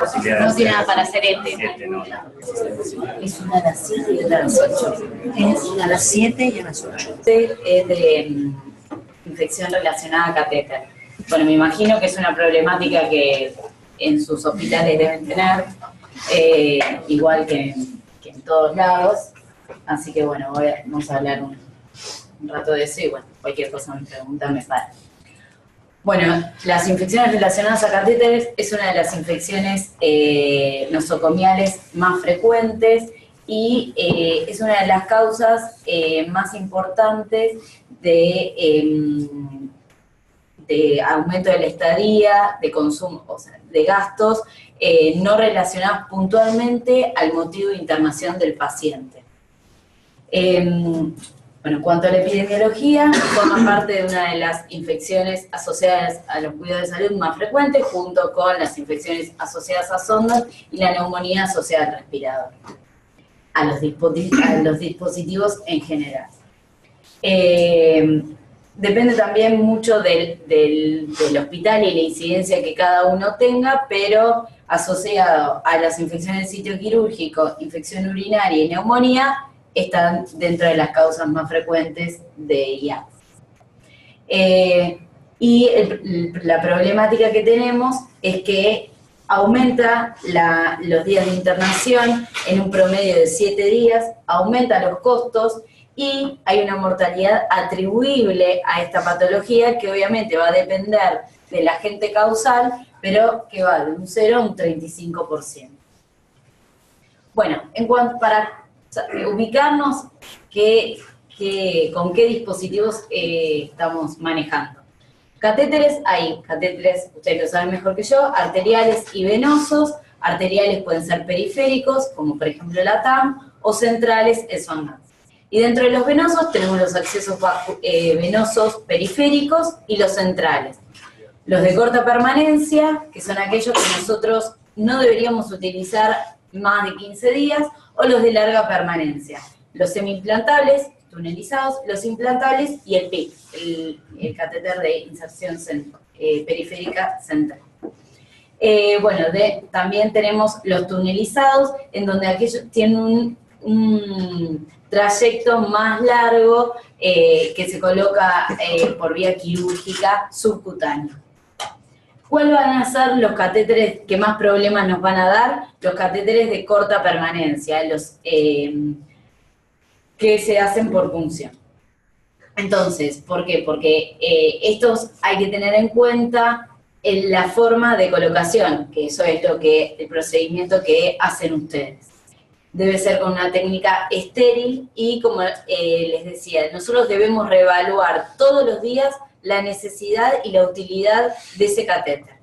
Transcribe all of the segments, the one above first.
No tiene nada para hacer no. Es una a las 7 y otra a las 8. Es una a las 7 y a las 8. Es de infección relacionada a catéter. Bueno, me imagino que es una problemática que en sus hospitales deben tener, igual que en todos lados. Así que bueno, vamos a hablar un rato de eso y bueno, cualquier cosa me preguntan, me para. Bueno, las infecciones relacionadas a catéteres es una de las infecciones nosocomiales más frecuentes y es una de las causas más importantes de aumento de la estadía, de consumo, o sea, de gastos no relacionados puntualmente al motivo de internación del paciente. Bueno, en cuanto a la epidemiología, forma parte de una de las infecciones asociadas a los cuidados de salud más frecuentes, junto con las infecciones asociadas a sondas y la neumonía asociada al respirador, a los dispositivos en general. Depende también mucho del hospital y la incidencia que cada uno tenga, pero asociado a las infecciones del sitio quirúrgico, infección urinaria y neumonía, están dentro de las causas más frecuentes de IAS. La problemática que tenemos es que aumenta los días de internación en un promedio de 7 días, aumenta los costos y hay una mortalidad atribuible a esta patología que obviamente va a depender del agente causal, pero que va de un 0 a un 35%. Bueno, para ubicarnos con qué dispositivos estamos manejando. Catéteres, ustedes lo saben mejor que yo, arteriales y venosos. Arteriales pueden ser periféricos, como por ejemplo la TAM, o centrales, el SONAS. Y dentro de los venosos tenemos los accesos venosos periféricos y los centrales. Los de corta permanencia, que son aquellos que nosotros no deberíamos utilizar más de 15 días, o los de larga permanencia. Los semi-implantables, tunelizados, los implantables y el PIC, el catéter de inserción periférica central. También tenemos los tunelizados, en donde aquellos tienen un trayecto más largo que se coloca por vía quirúrgica subcutánea. ¿Cuáles van a ser los catéteres que más problemas nos van a dar? Los catéteres de corta permanencia, los que se hacen por punción. Entonces, ¿por qué? Porque estos hay que tener en cuenta la forma de colocación, que eso es el procedimiento que hacen ustedes. Debe ser con una técnica estéril y, como les decía, nosotros debemos reevaluar todos los días la necesidad y la utilidad de ese catéter.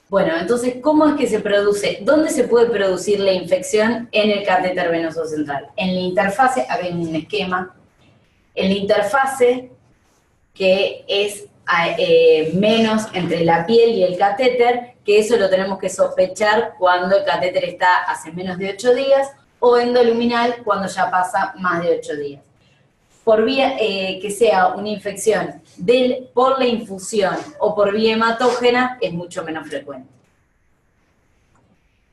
Bueno, entonces, ¿cómo es que se produce? ¿Dónde se puede producir la infección en el catéter venoso central? En la interfase, acá hay un esquema, en la interfase que es menos entre la piel y el catéter, que eso lo tenemos que sospechar cuando el catéter está hace menos de 8 días, o endoluminal cuando ya pasa más de 8 días. Por vía que sea una infección por la infusión o por vía hematógena, es mucho menos frecuente.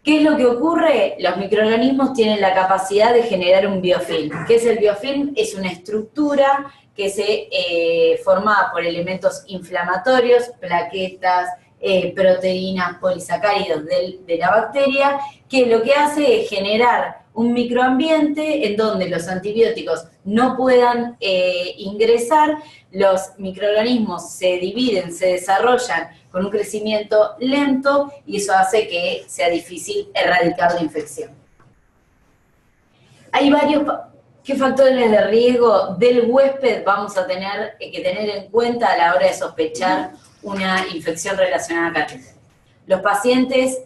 ¿Qué es lo que ocurre? Los microorganismos tienen la capacidad de generar un biofilm. ¿Qué es el biofilm? Es una estructura que se forma por elementos inflamatorios, plaquetas, proteínas, polisacáridos de la bacteria, que lo que hace es generar un microambiente en donde los antibióticos no puedan ingresar, los microorganismos se dividen, se desarrollan con un crecimiento lento y eso hace que sea difícil erradicar la infección. Hay ¿qué factores de riesgo del huésped vamos a tener que tener en cuenta a la hora de sospechar una infección relacionada a catéter? Los pacientes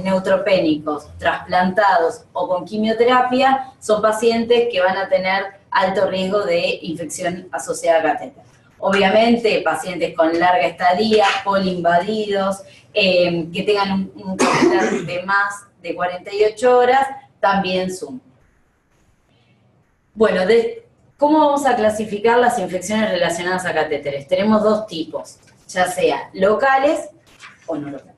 neutropénicos, trasplantados o con quimioterapia son pacientes que van a tener alto riesgo de infección asociada a catéter. Obviamente, pacientes con larga estadía, poliinvadidos, que tengan un catéter de más de 48 horas, también suman. Bueno, ¿cómo vamos a clasificar las infecciones relacionadas a catéteres? Tenemos dos tipos, ya sea locales o no locales.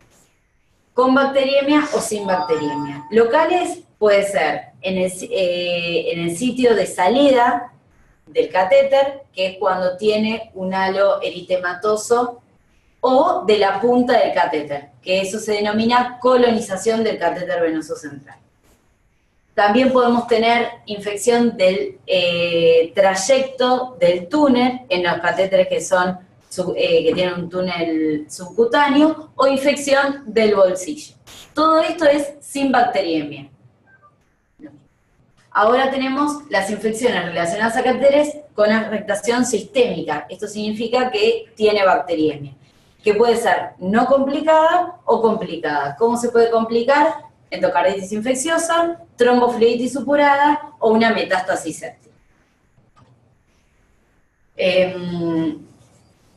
con bacteriemia o sin bacteriemia. Locales puede ser en el sitio de salida del catéter, que es cuando tiene un halo eritematoso, o de la punta del catéter, que eso se denomina colonización del catéter venoso central. También podemos tener infección del trayecto del túnel en los catéteres que tienen un túnel subcutáneo, o infección del bolsillo. Todo esto es sin bacteriemia. Ahora tenemos las infecciones relacionadas a catéteres con afectación sistémica. Esto significa que tiene bacteriemia, que puede ser no complicada o complicada. ¿Cómo se puede complicar? Endocarditis infecciosa, tromboflebitis supurada o una metástasis séptica.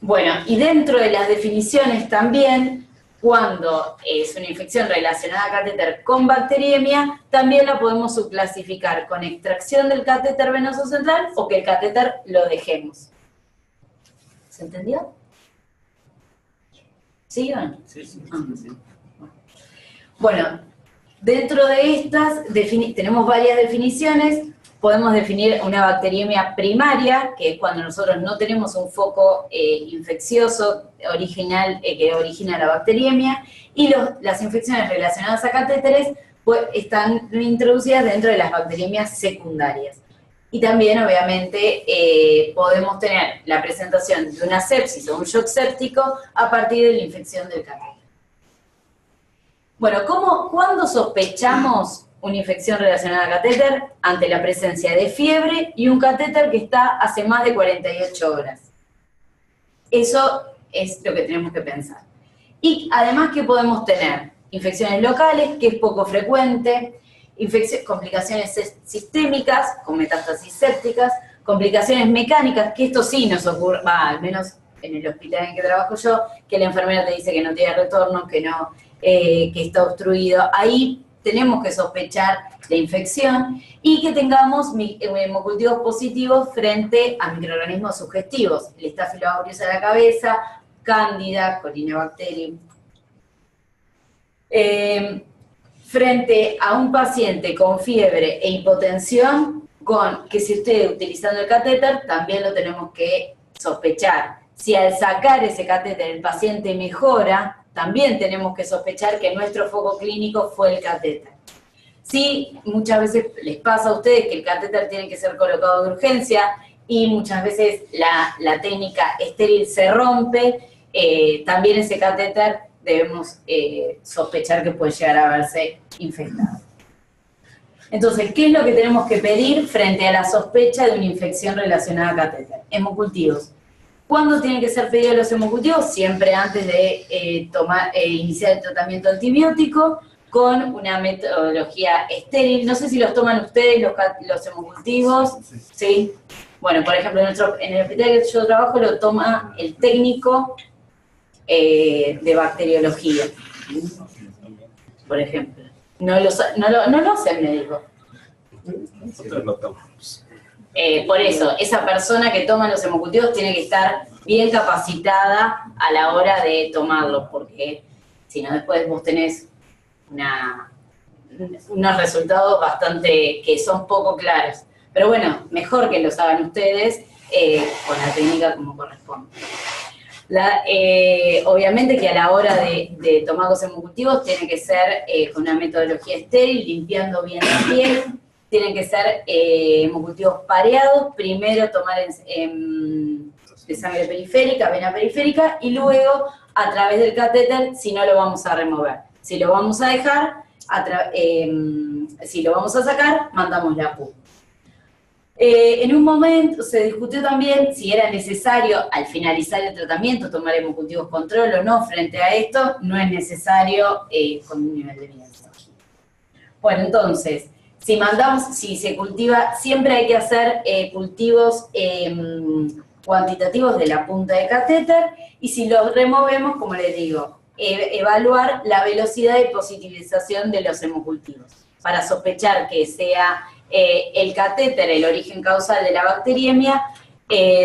Bueno, y dentro de las definiciones también, cuando es una infección relacionada a catéter con bacteriemia, también la podemos subclasificar con extracción del catéter venoso central o que el catéter lo dejemos. ¿Se entendió? ¿Sí o no? Sí, sí, sí. Bueno, dentro de estas tenemos varias definiciones. Podemos definir una bacteriemia primaria, que es cuando nosotros no tenemos un foco infeccioso original que origina la bacteriemia, y las infecciones relacionadas a catéteres pues, están introducidas dentro de las bacteriemias secundarias. Y también, obviamente, podemos tener la presentación de una sepsis o un shock séptico a partir de la infección del catéter. Bueno, ¿cuándo sospechamos una infección relacionada al catéter? Ante la presencia de fiebre y un catéter que está hace más de 48 horas. Eso es lo que tenemos que pensar. Y además, ¿qué podemos tener? Infecciones locales, que es poco frecuente, complicaciones sistémicas, con metástasis sépticas, complicaciones mecánicas, que esto sí nos ocurre, al menos en el hospital en que trabajo yo, que la enfermera te dice que no tiene retorno, que está obstruido. Ahí tenemos que sospechar la infección y que tengamos hemocultivos positivos frente a microorganismos sugestivos, el Staphylococcus aureus de la cabeza, Cándida, Corynebacterium. Frente a un paciente con fiebre e hipotensión, que si esté utilizando el catéter, también lo tenemos que sospechar. Si al sacar ese catéter el paciente mejora, también tenemos que sospechar que nuestro foco clínico fue el catéter. Sí, muchas veces les pasa a ustedes que el catéter tiene que ser colocado de urgencia y muchas veces la técnica estéril se rompe, también ese catéter debemos sospechar que puede llegar a verse infectado. Entonces, ¿qué es lo que tenemos que pedir frente a la sospecha de una infección relacionada a catéter? Hemocultivos. ¿Cuándo tienen que ser pedidos los hemocultivos? Siempre antes de iniciar el tratamiento antibiótico, con una metodología estéril. No sé si los toman ustedes, los hemocultivos. ¿Sí? Bueno, por ejemplo, en el hospital que yo trabajo lo toma el técnico de bacteriología, por ejemplo. No lo hace el médico. Nosotros lo tomamos. Por eso, esa persona que toma los hemocultivos tiene que estar bien capacitada a la hora de tomarlo, porque si no después vos tenés unos resultados que son poco claros. Pero bueno, mejor que los hagan ustedes con la técnica como corresponde. Obviamente que a la hora de tomar los hemocultivos tiene que ser con una metodología estéril, limpiando bien la piel. Tienen que ser hemocultivos pareados, primero tomar de sangre periférica, vena periférica, y luego a través del catéter, si no lo vamos a remover. Si lo vamos a dejar, si lo vamos a sacar, mandamos la PU. En un momento se discutió también si era necesario, al finalizar el tratamiento, tomar hemocultivos control o no. Frente a esto, no es necesario con un nivel de evidencia. Bueno, entonces, si se cultiva, siempre hay que hacer cultivos cuantitativos de la punta de catéter, y si los removemos, como les digo, evaluar la velocidad de positivización de los hemocultivos, para sospechar que sea el catéter el origen causal de la bacteriemia.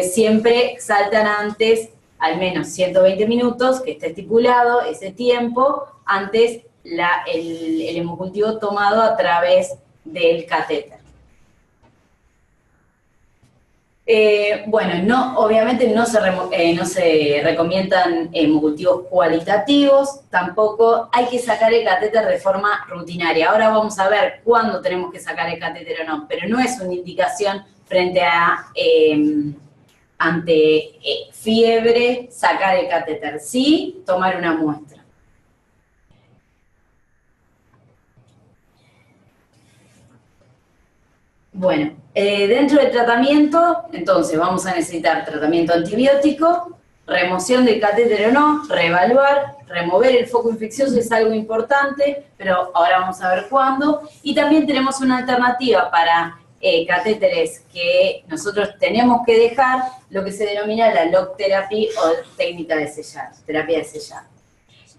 Siempre saltan antes, al menos 120 minutos, que esté estipulado ese tiempo, antes el hemocultivo tomado a través del catéter. Bueno, obviamente no se recomiendan hemocultivos cualitativos, tampoco hay que sacar el catéter de forma rutinaria. Ahora vamos a ver cuándo tenemos que sacar el catéter o no, pero no es una indicación frente a, ante fiebre, sacar el catéter, sí tomar una muestra. Bueno, dentro del tratamiento, entonces vamos a necesitar tratamiento antibiótico, remoción del catéter o no, reevaluar, remover el foco infeccioso es algo importante, pero ahora vamos a ver cuándo. Y también tenemos una alternativa para catéteres que nosotros tenemos que dejar, lo que se denomina la lock therapy o técnica de sellar, terapia de sellado.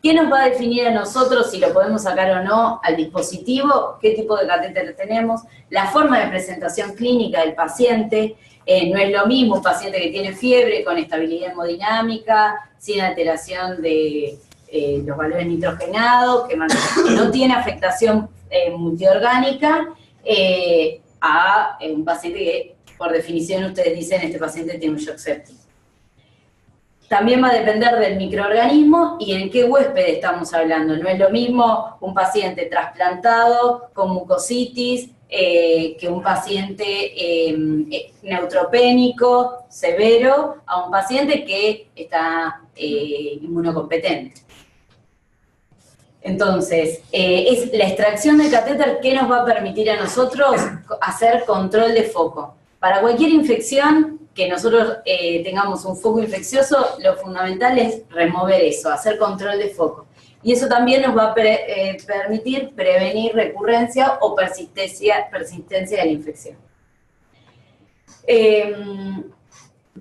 ¿Qué nos va a definir a nosotros si lo podemos sacar o no al dispositivo? ¿Qué tipo de catéter tenemos? La forma de presentación clínica del paciente. No es lo mismo un paciente que tiene fiebre con estabilidad hemodinámica, sin alteración de los valores nitrogenados, que no tiene afectación multiorgánica, a un paciente que, por definición, ustedes dicen, este paciente tiene un shock séptico. También va a depender del microorganismo y en qué huésped estamos hablando. No es lo mismo un paciente trasplantado con mucositis que un paciente neutropénico severo a un paciente que está inmunocompetente. Entonces, es la extracción del catéter que nos va a permitir a nosotros hacer control de foco. Para cualquier infección que nosotros tengamos un foco infeccioso, lo fundamental es remover eso, hacer control de foco. Y eso también nos va a permitir prevenir recurrencia o persistencia de la infección.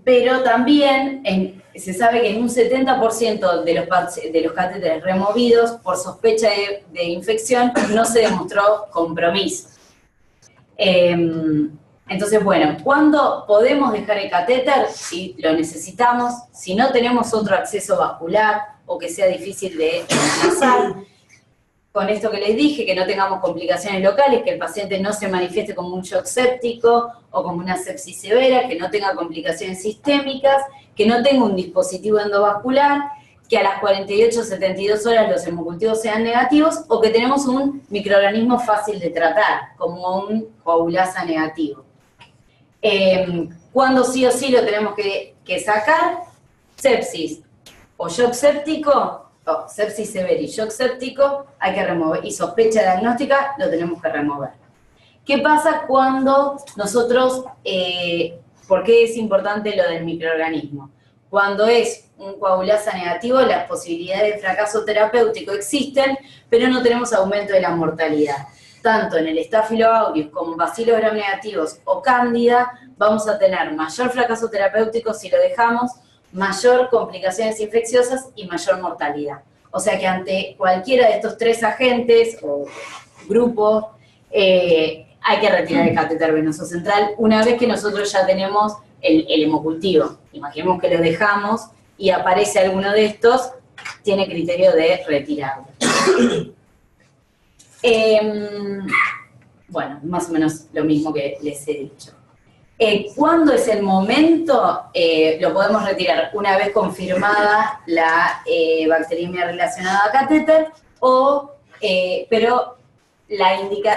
Pero también se sabe que en un 70% de los catéteres removidos por sospecha de infección no se demostró compromiso. Entonces, bueno, ¿cuándo podemos dejar el catéter? Si lo necesitamos, si no tenemos otro acceso vascular o que sea difícil de reemplazar. Con esto que les dije, que no tengamos complicaciones locales, que el paciente no se manifieste como un shock séptico o como una sepsis severa, que no tenga complicaciones sistémicas, que no tenga un dispositivo endovascular, que a las 48 o 72 horas los hemocultivos sean negativos o que tenemos un microorganismo fácil de tratar, como un coagulasa negativo. Cuando sí o sí lo tenemos que sacar, sepsis o shock séptico, sepsis severa y shock séptico, hay que remover, y sospecha diagnóstica, lo tenemos que remover. ¿Qué pasa cuando nosotros, por qué es importante lo del microorganismo? Cuando es un coagulasa negativo, las posibilidades de fracaso terapéutico existen, pero no tenemos aumento de la mortalidad. Tanto en el Staphylo aureus como Bacillus gram negativos o Cándida, vamos a tener mayor fracaso terapéutico si lo dejamos, mayor complicaciones infecciosas y mayor mortalidad. O sea que ante cualquiera de estos tres agentes o grupos, hay que retirar el catéter venoso central una vez que nosotros ya tenemos el hemocultivo. Imaginemos que lo dejamos y aparece alguno de estos, tiene criterio de retirarlo. Bueno, más o menos lo mismo que les he dicho. ¿Cuándo es el momento? Lo podemos retirar una vez confirmada la bacteriemia relacionada a catéter, pero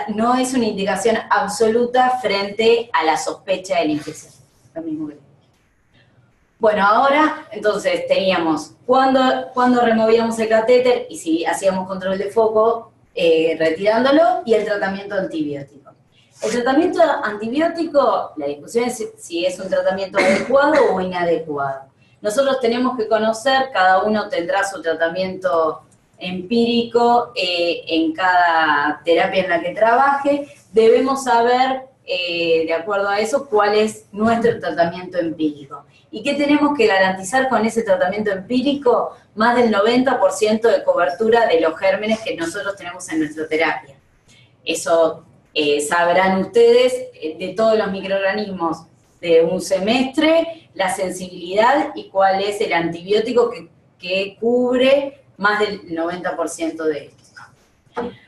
no es una indicación absoluta frente a la sospecha de la infección. Lo mismo que dije. Bueno, ahora, entonces, teníamos cuando removíamos el catéter y si hacíamos control de foco, retirándolo, y el tratamiento antibiótico. El tratamiento antibiótico, la discusión es si es un tratamiento adecuado o inadecuado. Nosotros tenemos que conocer, cada uno tendrá su tratamiento empírico en cada terapia en la que trabaje. Debemos saber, de acuerdo a eso, cuál es nuestro tratamiento empírico. ¿Y qué tenemos que garantizar con ese tratamiento empírico? Más del 90% de cobertura de los gérmenes que nosotros tenemos en nuestra terapia. Eso sabrán ustedes de todos los microorganismos de un semestre, la sensibilidad y cuál es el antibiótico que cubre más del 90% de esto.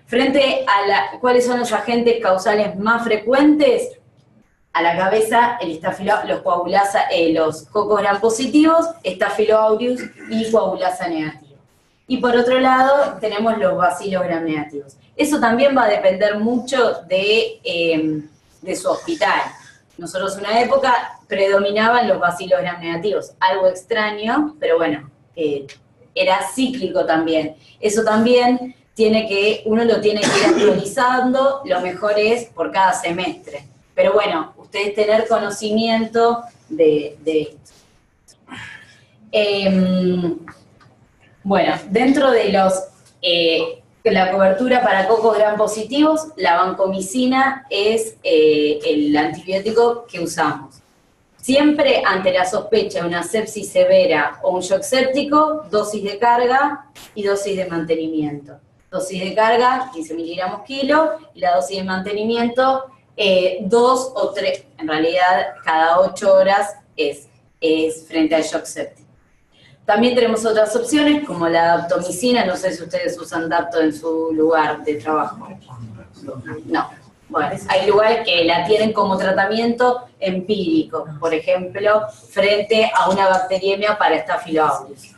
Frente a ¿cuáles son los agentes causales más frecuentes? A la cabeza, los cocos gram positivos, Staphylo aureus y coagulasa negativa. Y por otro lado, tenemos los bacilos gram negativos. Eso también va a depender mucho de su hospital. Nosotros en una época predominaban los bacilos gram negativos, algo extraño, pero bueno, era cíclico también. Eso también uno lo tiene que ir actualizando, lo mejor es por cada semestre. Pero bueno, ustedes tener conocimiento de esto. Bueno, dentro de la cobertura para cocos gram positivos, la vancomicina es el antibiótico que usamos. Siempre ante la sospecha de una sepsis severa o un shock séptico, dosis de carga y dosis de mantenimiento. Dosis de carga, 15 miligramos kilo, y la dosis de mantenimiento, 2 o 3, en realidad cada 8 horas es frente al shock séptico. También tenemos otras opciones, como la daptomicina, no sé si ustedes usan dapto en su lugar de trabajo. No. Bueno, hay lugares que la tienen como tratamiento empírico, por ejemplo, frente a una bacteriemia para Staphylo aureus.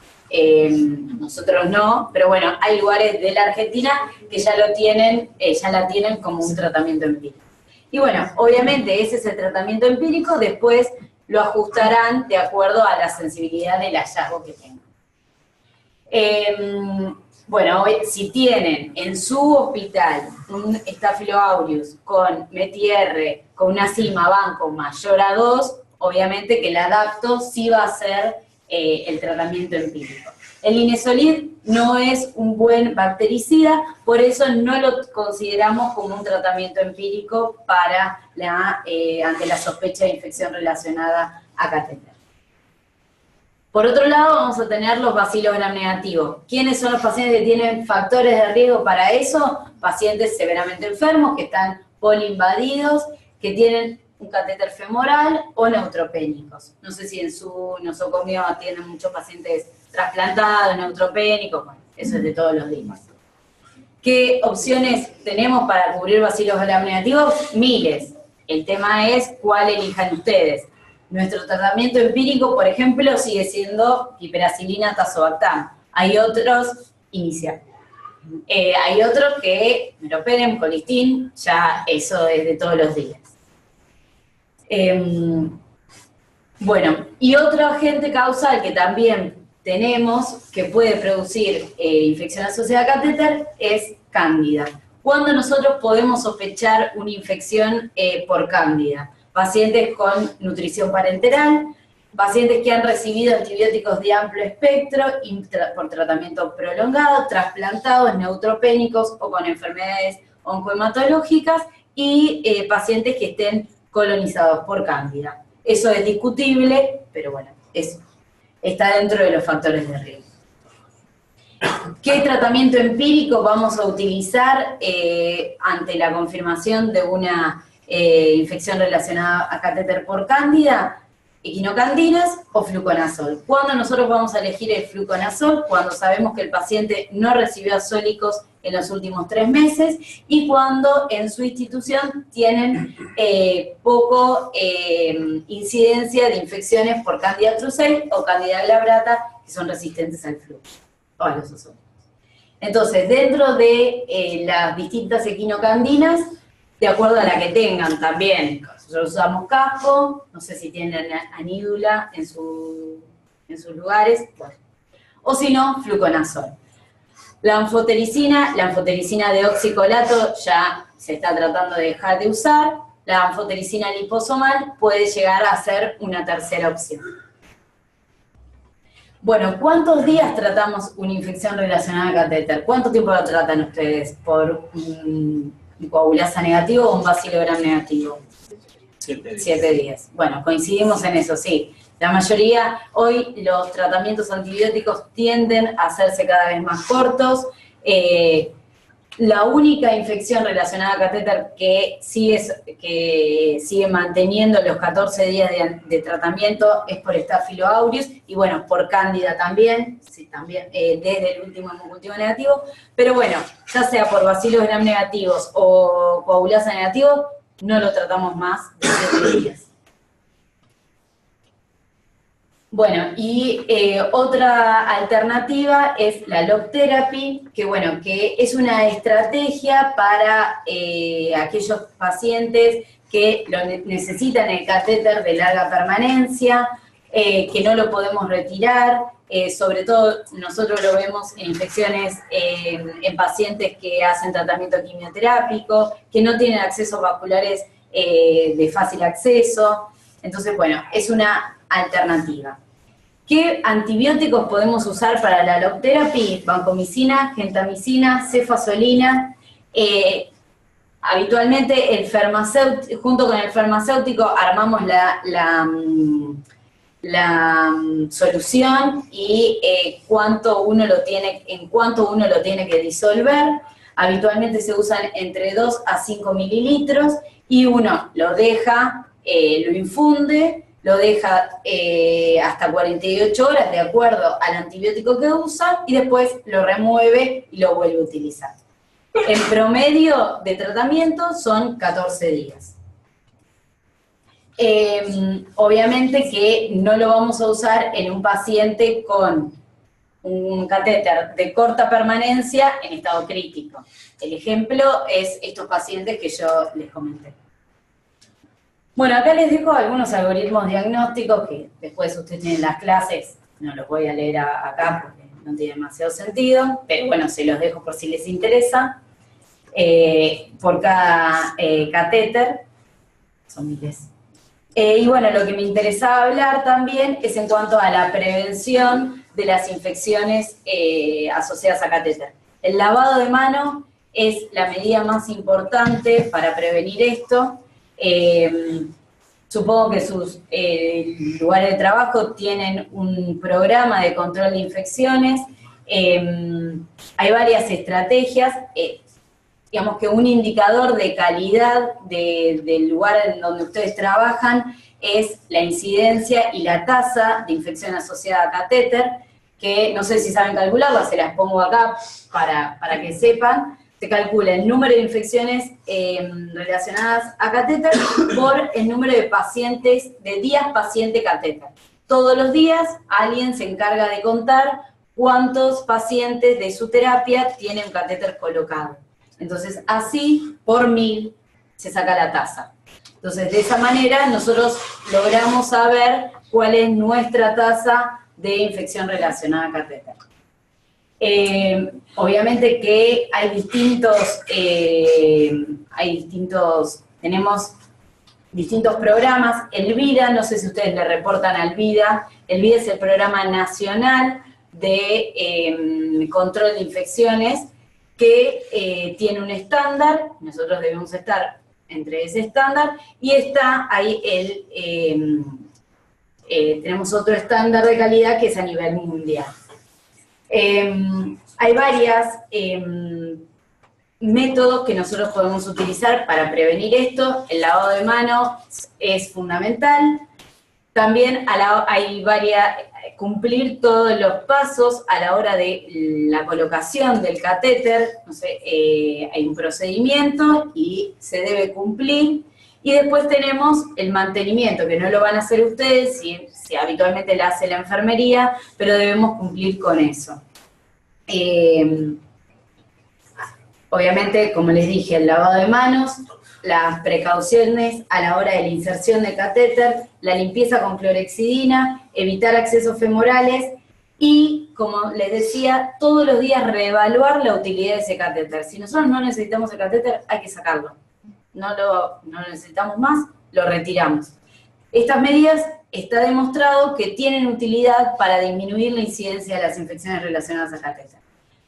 Nosotros no, pero bueno, hay lugares de la Argentina que ya la tienen como un tratamiento empírico. Y bueno, obviamente ese es el tratamiento empírico, después lo ajustarán de acuerdo a la sensibilidad del hallazgo que tengan. Bueno, si tienen en su hospital un Staphylo aureus con METIR, con una sigma banco mayor a 2, obviamente que el adapto sí va a ser el tratamiento empírico. El linezolid no es un buen bactericida, por eso no lo consideramos como un tratamiento empírico para ante la sospecha de infección relacionada a catéter. Por otro lado, vamos a tener los bacilos gram negativos. ¿Quiénes son los pacientes que tienen factores de riesgo para eso? Pacientes severamente enfermos, que están poliinvadidos, que tienen un catéter femoral o neutropénicos. No sé si en su nosocomio tienen muchos pacientes trasplantados, neutropénicos, bueno, eso es de todos los días. ¿Qué opciones tenemos para cubrir bacilos gram negativos? Miles. El tema es cuál elijan ustedes. Nuestro tratamiento empírico, por ejemplo, sigue siendo piperacilina, tazobactam. Hay otros, hay otros que meropenem, colistin, ya eso es de todos los días. Bueno, y otro agente causal que también tenemos que puede producir infección asociada a catéter es cándida. ¿Cuándo nosotros podemos sospechar una infección por cándida? Pacientes con nutrición parenteral, pacientes que han recibido antibióticos de amplio espectro por tratamiento prolongado, trasplantados, neutropénicos o con enfermedades oncohematológicas y pacientes que estén colonizados por cándida. Eso es discutible, pero bueno, eso está dentro de los factores de riesgo. ¿Qué tratamiento empírico vamos a utilizar ante la confirmación de una infección relacionada a catéter por cándida? Equinocandinas o fluconazol. ¿Cuándo nosotros vamos a elegir el fluconazol? Cuando sabemos que el paciente no recibió azólicos en los últimos 3 meses y cuando en su institución tienen poco incidencia de infecciones por Candida krusei o Candida glabrata que son resistentes al flu o a los azólicos. Entonces, dentro de las distintas equinocandinas, de acuerdo a la que tengan también, nosotros usamos casco, no sé si tienen anídula en sus lugares, bueno. O si no, fluconazol. La anfotericina de oxicolato ya se está tratando de dejar de usar. La anfotericina liposomal puede llegar a ser una tercera opción. Bueno, ¿cuántos días tratamos una infección relacionada a catéter? ¿Cuánto tiempo lo tratan ustedes por un coagulasa negativo o un bacilo gram negativo? 7 días. 7 días. Bueno, coincidimos en eso, sí. La mayoría, hoy los tratamientos antibióticos tienden a hacerse cada vez más cortos. La única infección relacionada a catéter que sigue manteniendo los 14 días de tratamiento es por Staphylo aureus y bueno, por cándida también, sí, también desde el último hemocultivo negativo, pero bueno, ya sea por bacilos gram negativos o coagulasa negativo, no lo tratamos más de 7 días. Bueno, y otra alternativa es la lock therapy, que bueno, que es una estrategia para aquellos pacientes que necesitan el catéter de larga permanencia, que no lo podemos retirar, sobre todo nosotros lo vemos en infecciones en pacientes que hacen tratamiento quimioterápico, que no tienen accesos vasculares de fácil acceso, entonces bueno, es una alternativa. ¿Qué antibióticos podemos usar para la lock therapy? Vancomicina, gentamicina, cefazolina. Habitualmente junto con el farmacéutico armamos la solución y en cuánto uno lo tiene que disolver. Habitualmente se usan entre 2 a 5 mililitros y uno lo deja, lo infunde, lo deja hasta 48 horas de acuerdo al antibiótico que usa y después lo remueve y lo vuelve a utilizar. El promedio de tratamiento son 14 días. Obviamente que no lo vamos a usar en un paciente con un catéter de corta permanencia en estado crítico. El ejemplo es estos pacientes que yo les comenté. Bueno, acá les dejo algunos algoritmos diagnósticos que después ustedes tienen las clases, no los voy a leer acá porque no tiene demasiado sentido, pero bueno, se los dejo por si les interesa. Por cada catéter, son miles. Y bueno, lo que me interesaba hablar también es en cuanto a la prevención de las infecciones asociadas a catéter. El lavado de mano es la medida más importante para prevenir esto. Supongo que sus lugares de trabajo tienen un programa de control de infecciones. Hay varias estrategias. Digamos que un indicador de calidad del lugar en donde ustedes trabajan es la incidencia y la tasa de infección asociada a catéter, que no sé si saben calcularla, se las pongo acá para que sepan. Se calcula el número de infecciones relacionadas a catéter por el número de pacientes, de días paciente catéter. Todos los días alguien se encarga de contar cuántos pacientes de su terapia tienen un catéter colocado. Entonces, así, por 1000, se saca la tasa. Entonces, de esa manera, nosotros logramos saber cuál es nuestra tasa de infección relacionada a catéter. Obviamente que tenemos distintos programas. El VIDA, no sé si ustedes le reportan al VIDA. El VIDA es el Programa Nacional de Control de Infecciones, que tiene un estándar, nosotros debemos estar entre ese estándar, y está ahí tenemos otro estándar de calidad que es a nivel mundial. Hay varios métodos que nosotros podemos utilizar para prevenir esto. El lavado de manos es fundamental. También hay cumplir todos los pasos a la hora de la colocación del catéter. No sé, hay un procedimiento y se debe cumplir. Y después tenemos el mantenimiento, que no lo van a hacer ustedes, si habitualmente lo hace la enfermería, pero debemos cumplir con eso. Obviamente, como les dije, el lavado de manos, las precauciones a la hora de la inserción de catéter, la limpieza con clorexidina, evitar accesos femorales y, como les decía, todos los días reevaluar la utilidad de ese catéter. Si nosotros no necesitamos el catéter, hay que sacarlo. No lo necesitamos más, lo retiramos. Estas medidas está demostrado que tienen utilidad para disminuir la incidencia de las infecciones relacionadas al catéter.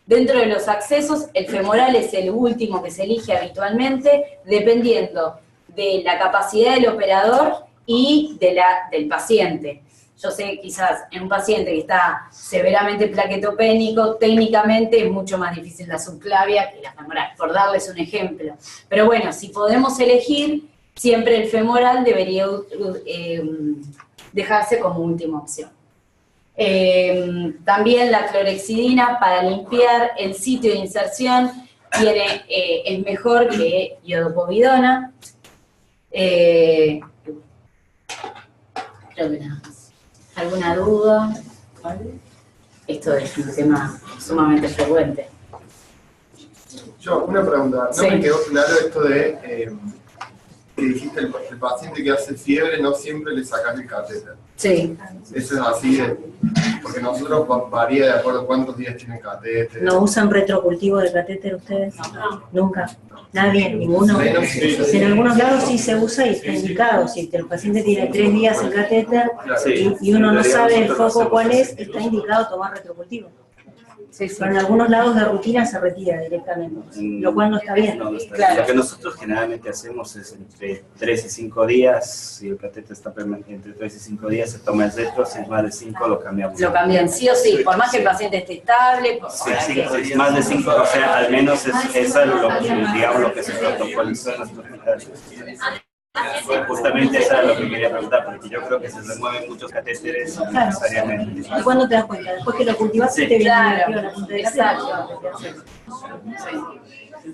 Dentro de los accesos, el femoral es el último que se elige habitualmente, dependiendo de la capacidad del operador y del paciente. yo sé quizás en un paciente que está severamente plaquetopénico, técnicamente es mucho más difícil la subclavia que la femoral, por darles un ejemplo. Pero bueno, si podemos elegir, siempre el femoral debería dejarse como última opción. También la clorexidina para limpiar el sitio de inserción es mejor que iodopovidona. Creo que nada más. ¿Alguna duda? Esto es un tema sumamente frecuente. Yo, una pregunta. No Sí. me quedó claro esto de que dijiste el paciente que hace fiebre no siempre le sacas el catéter. Sí. Eso es así, porque nosotros varía de acuerdo a cuántos días tiene el catéter. ¿No usan retrocultivo de catéter ustedes? No. Nunca. Nadie, ninguno. Menos sí. En algunos lados sí se usa y está indicado. Si el paciente tiene 3 días el catéter y uno no sabe el foco cuál es, está indicado tomar retrocultivo. Sí, sí. Pero en algunos lados de rutina se retira directamente, lo cual no está bien. No, no está Claro. bien. Lo que nosotros generalmente hacemos es entre 3 y 5 días, si el catéter está permanente entre 3 y 5 días, se toma el retro, si es más de 5 lo cambiamos. Lo cambian sí o sí, por más que el paciente esté estable, Sí, más de 5, o sea, al menos eso es lo que, digamos, lo que se protocolizó en nuestro hospital. Justamente eso era lo que quería preguntar, porque yo creo que se remueven muchos catéteres necesariamente. ¿Y cuándo te das cuenta? Después que lo cultivaste Sí. te viene Claro, negativa la punta de catéter. exacto. Sí.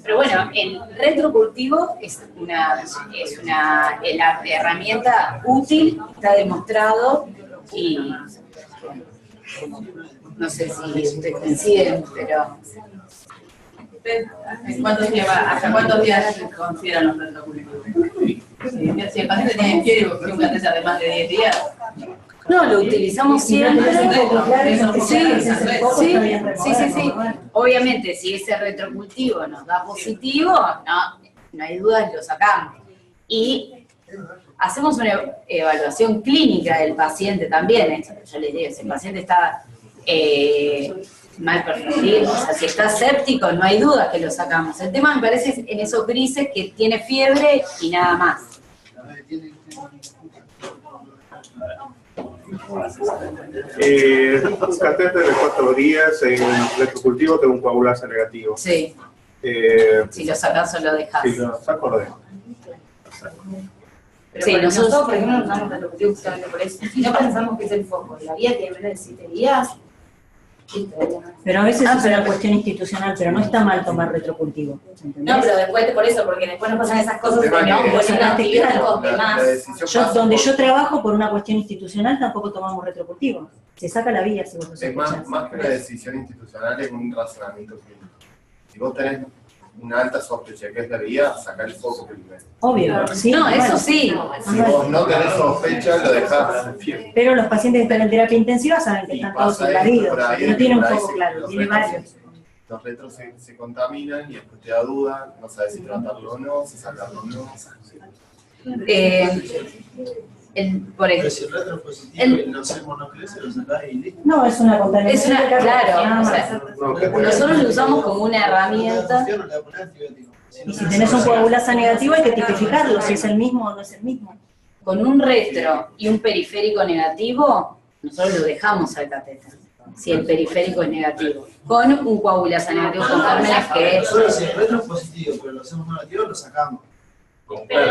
Pero bueno, el retrocultivo es una la herramienta útil, está demostrado y no sé si ustedes coinciden, pero ¿Hasta cuántos días se consideran los retrocultivos? Si el paciente tiene fiebre y un catéter de más de 10 días, no, lo utilizamos siempre. Sí. Obviamente, si ese retrocultivo nos da positivo, no hay dudas, lo sacamos. Y hacemos una evaluación clínica del paciente también. Esto que yo les digo, si el paciente está mal perfundido, o sea, si está séptico, no hay duda que lo sacamos. El tema me parece es en esos grises que tiene fiebre y nada más. Catéter de 4 días en retrocultivo tengo un coagulasa negativo. Sí, si lo sacas o lo dejas. Si lo saco, lo dejo. Sí, nosotros, por ejemplo, nos damos retrocultivo justamente por eso. Si no pensamos que es el foco, la guía tiene menos de 7 días. Pero a veces es una cuestión institucional, pero no está mal tomar retrocultivo. ¿entendés? No, pero después, por eso, porque después nos pasan esas cosas que no, poniendo antibióticos de más. Donde yo trabajo por una cuestión institucional tampoco tomamos retrocultivo. Se saca la vía si vos lo Es sospechás. más que una decisión institucional, es un razonamiento clínico. Si vos tenés una alta sospecha que es la vía, sacar el foco primero. Obvio, sí. No, eso bueno. sí. Si vos no tenés sospecha, lo dejás. Pero los pacientes que están en terapia intensiva saben que Y están todos pasa invadidos. esto por ahí, No tiene un por ahí foco se- claro, los tiene retros varios. Los retros se contaminan y después te da duda, no sabes si tratarlo o no, si sacarlo o no. Por Pero ejemplo, si el retro es positivo y no hacemos no crece, lo sacás y listo. No, es una es contaminación. una, de carga, claro, nada o más. sea, No, que nosotros lo usamos como una herramienta. No le voy a poner antibiótico. Y si tenés un coagulasa negativo hay que tipificarlo, si es el mismo o no es el mismo. Con un retro y un periférico negativo, nosotros lo dejamos al catéter, si el periférico es negativo. Con un coagulasa negativo con gérmenes que Solo si el retro es positivo, pero lo hacemos negativo, lo sacamos. Pero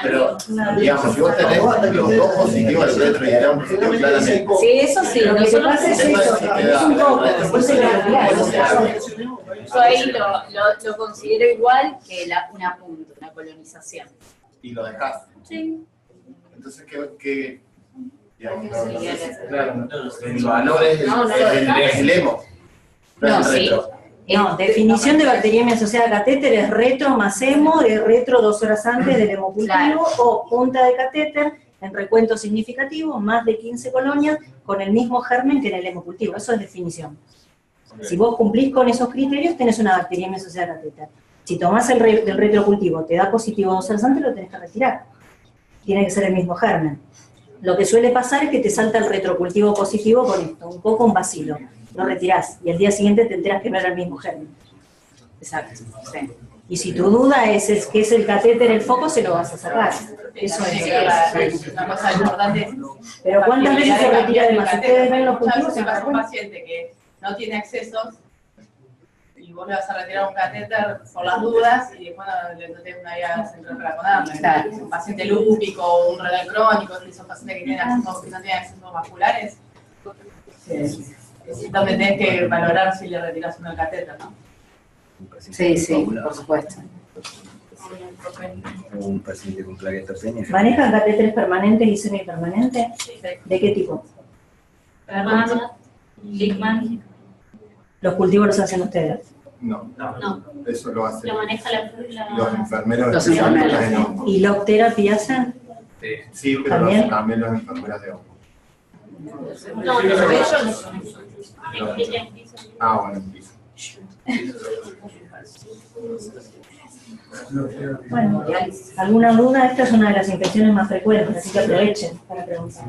pero digamos, si vos tenés los dos positivos, el retro y el positivo, claramente. sí, eso sí, Lo que nosotros pasa es eso, que es un poco, después se lo retirás. yo ahí lo considero igual que una punta, una colonización. Y lo dejás. Sí. Entonces, ¿qué digamos, el valor es el hemo, no No, es el sí. retro. No, definición de bacteriemia asociada a catéter es retro más hemo, es retro 2 horas antes del hemocultivo, Claro. o punta de catéter en recuento significativo, más de 15 colonias, con el mismo germen que en el hemocultivo. Eso es definición. Si vos cumplís con esos criterios, tenés una bacteriemia asociada a catéter. Si tomás el retrocultivo, te da positivo 2 horas antes, lo tenés que retirar. Tiene que ser el mismo germen. Lo que suele pasar es que te salta el retrocultivo positivo con esto, un poco un vacilo. Lo retirás y al día siguiente te enteras que no era el mismo germen. Exacto, sí. Y si tu duda es que es el catéter el foco, se lo vas a cerrar. Eso es. Una cosa importante. Pero ¿cuántas veces se retira de más? Ustedes ven los puntos Si vas a un paciente que no tiene accesos y vos le vas a retirar un catéter por las dudas y después no tenés una vía central para ponerle. Claro. Un paciente lúpico o un renal crónico, si son pacientes que tienen accesos, que no tienen accesos vasculares, donde tenés que valorar si le retiras uno el catéter, ¿no? Sí, sí, por supuesto. Un paciente con plaquetopenia. ¿Manejan catéteres permanentes y semipermanentes? ¿De qué tipo? Herman, Lickman, ¿Los cultivos los hacen ustedes? No, no, eso lo hacen lo maneja los enfermeros Los especialistas en enfermeros. hongo. ¿Y Log Therapy hacen? Sí, pero lo ¿También? hacen también los enfermeras de hongo. no, ellos Ah, bueno, listo. Bueno, ¿alguna duda? Esta es una de las infecciones más frecuentes, así que aprovechen para preguntar.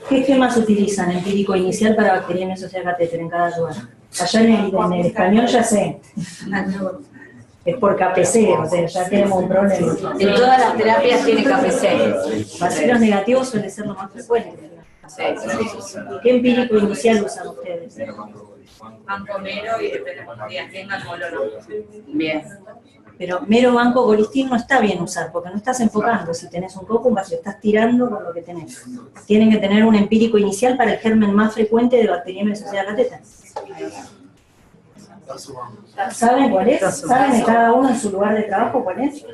¿Qué esquemas utilizan empírico inicial para bacteriemia social catéter en cada lugar? Allá en el español ya sé. Es por KPC, o sea, ya tenemos un problema. En todas las terapias tiene KPC. Bacilos negativos suele ser lo más frecuente. Sí. ¿Y qué empírico inicial usan ustedes? Banco mero y depende de cuántos días tengan color. Bien. Pero mero banco golistín no está bien usar, porque no estás enfocando. Si tenés un coco, un vacío, estás tirando con lo que tenés. Tienen que tener un empírico inicial para el germen más frecuente de bacteriemia asociada a catéter. ¿Saben cuál es? ¿Saben de cada uno en su lugar de trabajo cuál es?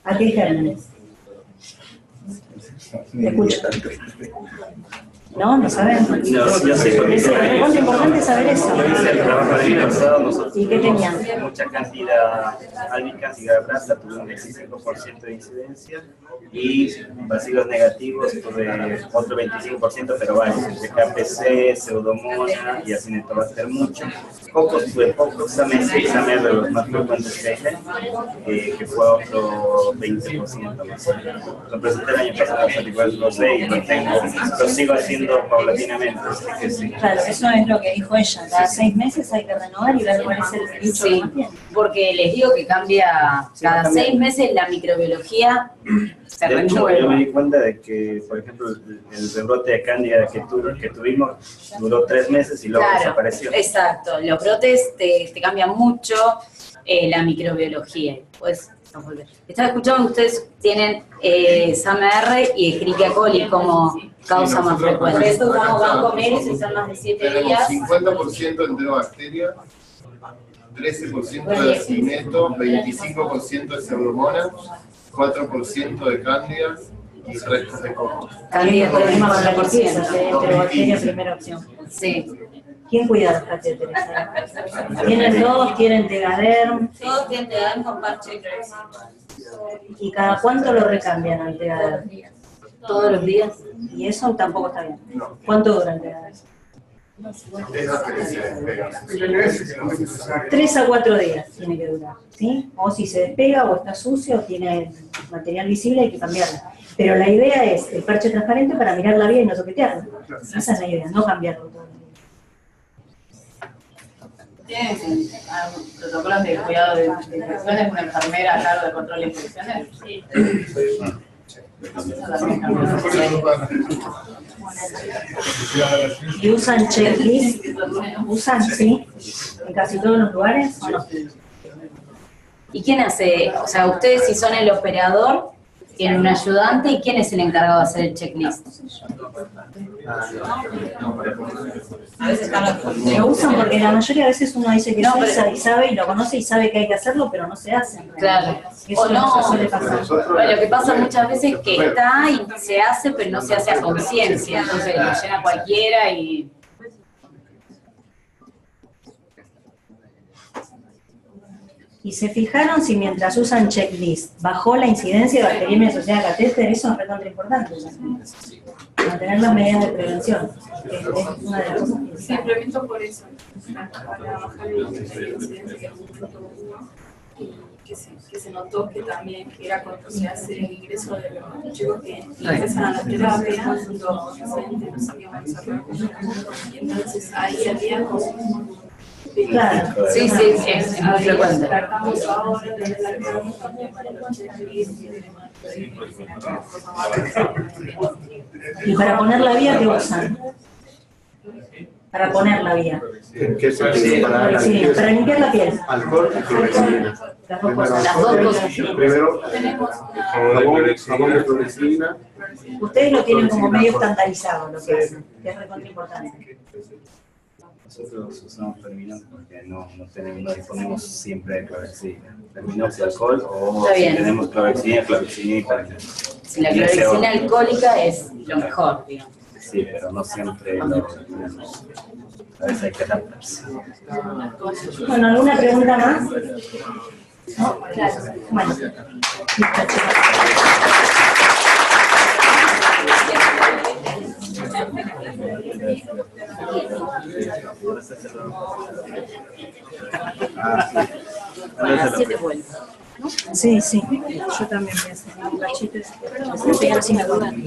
¿A qué germen? ¿Me escucho? ¿No? ¿No saben? No, yo sé por qué. Es importante saber eso. Yo hice el trabajo del año pasado, nosotros ¿Y qué tenían? mucha cantidad albicans y grabrasa, tuve un 25% de incidencia, y bacilos negativos tuve otro 25%, pero varios, entre KPC, Pseudomonas y Acinetobacter mucho. Pocos tuve pocos, SAME y SAME de los más frecuentes que fue otro 20% más. Lo presenté el año pasado, lo sé y lo tengo, lo sigo haciendo paulatinamente, así que sí. Claro, eso es lo que dijo ella. Cada 6 meses hay que renovar y ver cuál es el bicho que Sí, mantiene. porque les digo que cambia cada 6 meses la microbiología, se De hecho, yo me renueva. di cuenta de que, por ejemplo, el rebrote de cándida que tuvimos duró 3 meses y luego Claro, desapareció. exacto. Los brotes te cambian mucho la microbiología. Puedes volver. Estaba escuchando que ustedes tienen SAMR y Escherichia coli como causa más frecuente. Por eso usamos banco mero y se usan más de 7 Tenemos días. 50% de enterobacteria, 13% de acineto, 25% de pseudomonas, 4% de cándidas y restos de coco. Candida por el más 4%. Enterobacteria, primera opción. Sí. ¿Quién cuida los catéteres? ¿Tienen dos? ¿Tienen Tegaderm? todos tienen que dar con parche y creo. ¿Y cada cuánto lo recambian al Tegaderm? Todos los días. Y eso tampoco está bien. No. ¿Cuánto dura el Tegaderm? Es lo que se despega. 3 a 4 días tiene que durar, ¿sí? O si se despega o está sucio o tiene material visible, hay que cambiarlo. Pero la idea es el parche transparente para mirarla bien y no toquetearla. Esa es la idea, no cambiarlo todo. ¿Tienen protocolos de cuidado de infecciones? ¿Una enfermera a cargo de control de infecciones? Sí. ¿Y usan checklist? ¿Usan, sí? ¿En casi todos los lugares o no? ¿Y quién hace? O sea, ustedes si son el operador, tienen un ayudante, ¿y quién es el encargado de hacer el checklist? A veces están los Lo usan porque la mayoría de veces uno dice que No, se pero- usa y sabe y lo conoce y sabe que hay que hacerlo, pero no se hace. Claro. Eso O no. suele pasar. Bueno, lo que pasa muchas veces es que está y se hace, pero no se hace a conciencia. Entonces lo llena cualquiera y... Y se fijaron si mientras usan checklist bajó la incidencia de bacteriemia asociada a catéter, eso es recontra importante. Mantener las medidas de prevención, que es una de las cosas que Se implementó por eso, para bajar la incidencia. que se notó que también era cuando se hace el ingreso de los chicos que ingresan a la terapia, los docentes, los psicólogos, y entonces ahí había como... Claro. Sí, sí, es muy frecuente. Tratamos ahora de la también para los checklists y demás. Y para poner la vía, ¿qué usan? Para poner la vía. ¿En qué sentido? Para Sí, para limpiar la piel. alcohol y clorexidina. Las dos Primero cosas. Las dos alcohol, cosas. primero jabón de clorexidina. Ustedes lo tienen como medio estandarizado lo que hacen, que es recontra importante. Nosotros usamos Terminox porque no disponemos siempre de clorexidina. Terminox y alcohol, o Está si bien. tenemos clorexidina y para Si la clorexina alcohólica es lo mejor, digamos. sí, pero no siempre lo tenemos. A veces hay que adaptarse. Bueno, ¿alguna pregunta más? ¿No? Claro. Bueno. A las 7 vueltas. Sí, sí. Yo también voy a hacer un cachito. Así me dudan.